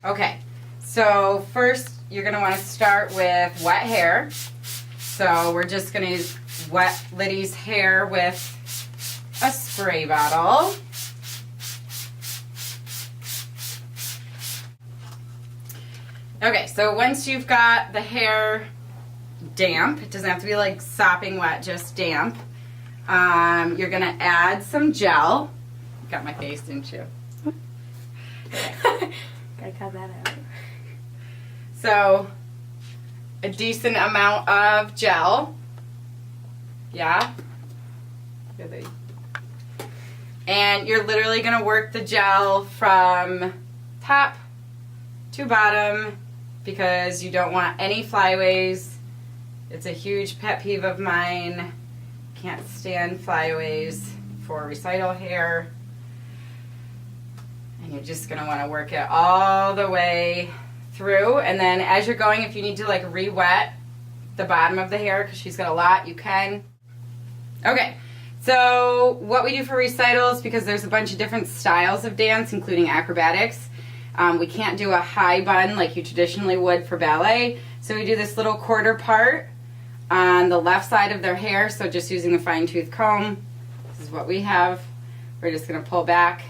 Okay, so first you're going to want to start with wet hair. So we're just going to wet Liddy's hair with a spray bottle. Okay, so once you've got the hair damp, it doesn't have to be like sopping wet, just damp, you're going to add some gel. Got my face, didn't you? Gotta cut that out. So, a decent amount of gel. Yeah? Really. And you're literally going to work the gel from top to bottom because you don't want any flyaways. It's a huge pet peeve of mine. Can't stand flyaways for recital hair. And you're just going to want to work it all the way through. And then as you're going, if you need to like re-wet the bottom of the hair because she's got a lot, you can. Okay, so what we do for recitals, because there's a bunch of different styles of dance, including acrobatics, we can't do a high bun like you traditionally would for ballet. So we do this little quarter part on the left side of their hair. So just using the fine tooth comb, this is what we have. We're just going to pull back.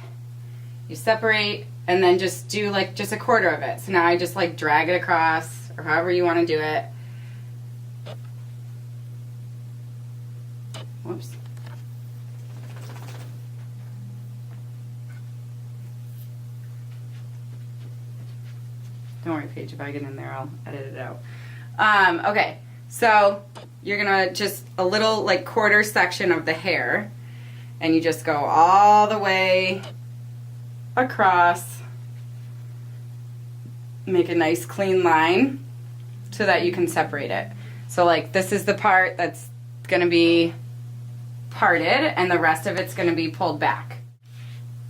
You separate and then just do like just a quarter of it. So now I just like drag it across or however you want to do it. Whoops. Don't worry, Paige, if I get in there, I'll edit it out. Okay, so you're gonna just a little like quarter section of the hair and you just go all the way across, make a nice clean line so that you can separate it. So like this is the part that's gonna be parted and the rest of it's gonna be pulled back.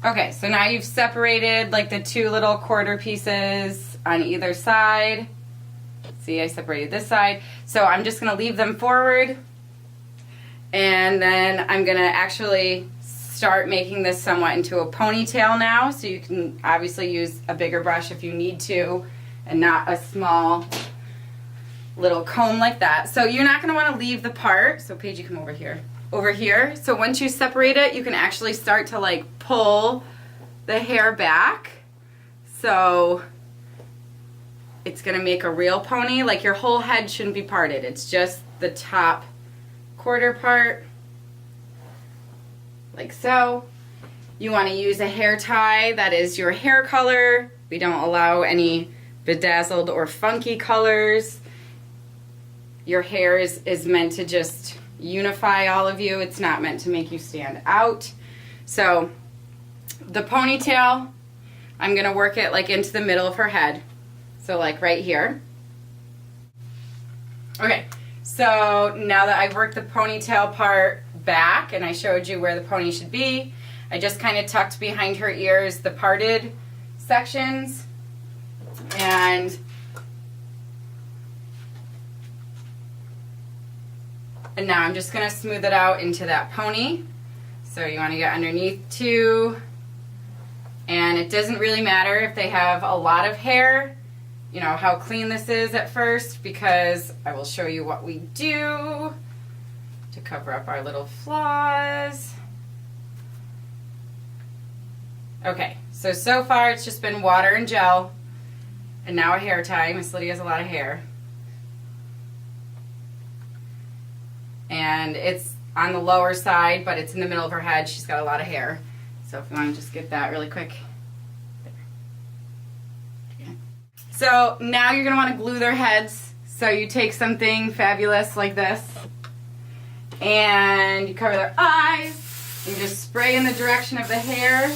Okay, so now you've separated like the two little quarter pieces on either side. See, I separated this side. So I'm just gonna leave them forward and then I'm gonna actually start making this somewhat into a ponytail now, so you can obviously use a bigger brush if you need to and not a small little comb like that. So you're not going to want to leave the part, so Paige, you come over here. So once you separate it, you can actually start to like pull the hair back, so it's going to make a real pony. Like your whole head shouldn't be parted, it's just the top quarter part. Like so. You want to use a hair tie that is your hair color. We don't allow any bedazzled or funky colors. Your hair is meant to just unify all of you. It's not meant to make you stand out. So the ponytail, I'm going to work it like into the middle of her head. So like right here. Okay, so now that I've worked the ponytail part back and I showed you where the pony should be, I just kind of tucked behind her ears the parted sections, and now I'm just going to smooth it out into that pony. So you want to get underneath too, and it doesn't really matter if they have a lot of hair, you know, how clean this is at first, because I will show you what we do to cover up our little flaws. Okay, so far it's just been water and gel, and now a hair tie. Miss Lydia has a lot of hair. And it's on the lower side, but it's in the middle of her head. She's got a lot of hair. So if you want to just get that really quick. There. So now you're going to want to glue their heads. So you take something fabulous like this, and you cover their eyes. You just spray in the direction of the hair,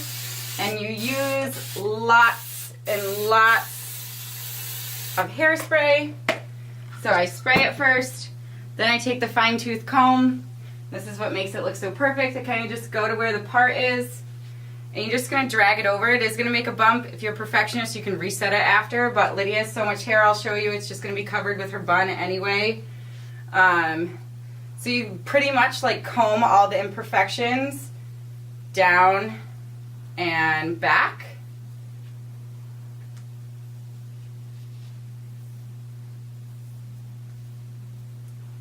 and you use lots and lots of hairspray. So I spray it first, then I take the fine tooth comb. This is what makes it look so perfect. I kind of just go to where the part is, and you're just going to drag it over. It is going to make a bump. If you're a perfectionist, you can reset it after, but Lydia has so much hair, I'll show you, it's just going to be covered with her bun anyway. So you pretty much like comb all the imperfections down and back.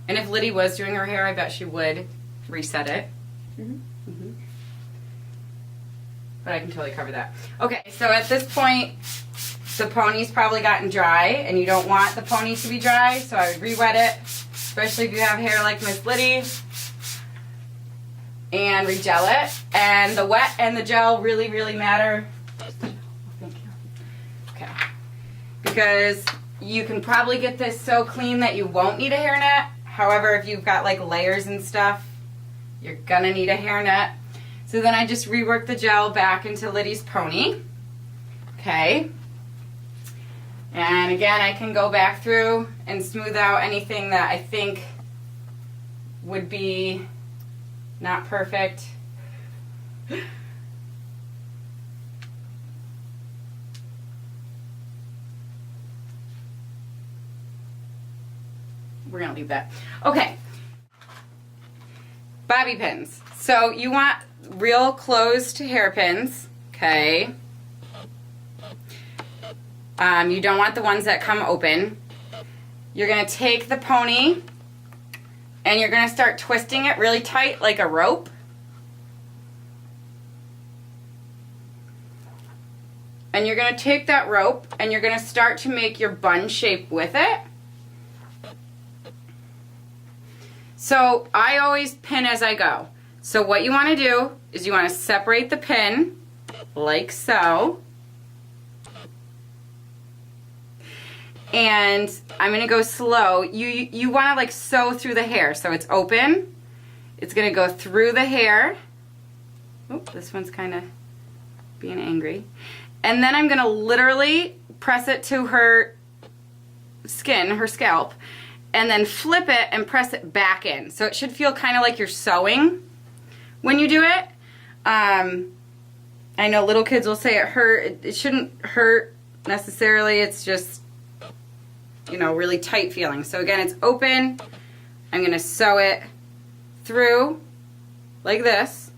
And if Liddy was doing her hair, I bet she would reset it. But I can totally cover that. Okay, so at this point, the pony's probably gotten dry, and you don't want the pony to be dry, so I would re-wet it, especially if you have hair like Miss Liddy, and re-gel it. And the wet and the gel really, really matter. Thank you. Okay. Because you can probably get this so clean that you won't need a hairnet. However, if you've got like layers and stuff, you're gonna need a hairnet. So then I just rework the gel back into Liddy's pony. Okay. And again, I can go back through and smooth out anything that I think would be not perfect. We're gonna leave that. Okay. Bobby pins. So you want real closed hairpins, okay? You don't want the ones that come open. You're gonna take the pony and you're gonna start twisting it really tight like a rope. And you're gonna take that rope and you're gonna start to make your bun shape with it. So I always pin as I go. So what you want to do is you want to separate the pin like so. And I'm going to go slow. You want to like sew through the hair. So it's open. It's going to go through the hair. Oh, this one's kind of being angry. And then I'm going to literally press it to her skin, her scalp, and then flip it and press it back in. So it should feel kind of like you're sewing when you do it. I know little kids will say it hurt. It shouldn't hurt necessarily. It's just, you know, really tight feeling. So again, it's open. I'm going to sew it through like this.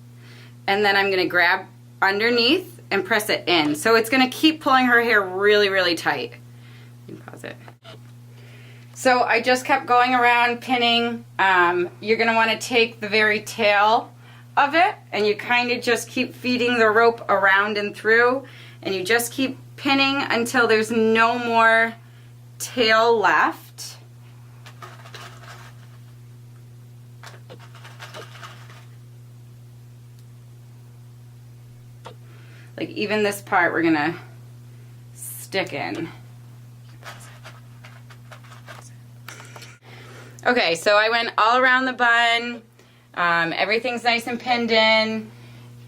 And then I'm going to grab underneath and press it in. So it's going to keep pulling her hair really, really tight. You can pause it. So I just kept going around pinning. You're going to want to take the very tail of it and you kind of just keep feeding the rope around and through, and you just keep pinning until there's no more tail left. Like even this part we're going to stick in. Okay, so I went all around the bun. Everything's nice and pinned in.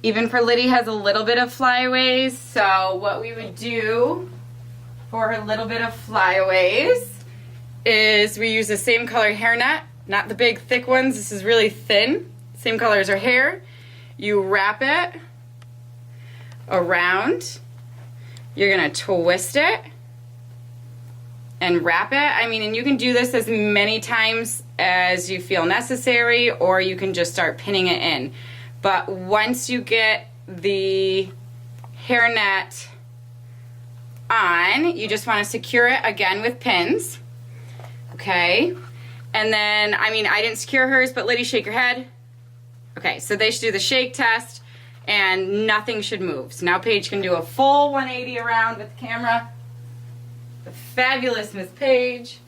Even for Liddy has a little bit of flyaways. So what we would do for her little bit of flyaways is we use the same color hairnet, not the big thick ones. This is really thin. Same color as her hair. You wrap it around. You're gonna twist it and wrap it. I mean, and you can do this as many times as you feel necessary, or you can just start pinning it in. But once you get the hairnet on, you just want to secure it again with pins. Okay? And then, I mean, I didn't secure hers, but Liddy, shake your head. Okay, so they should do the shake test, and nothing should move. So now Paige can do a full 180 around with the camera. The fabulous Miss Paige.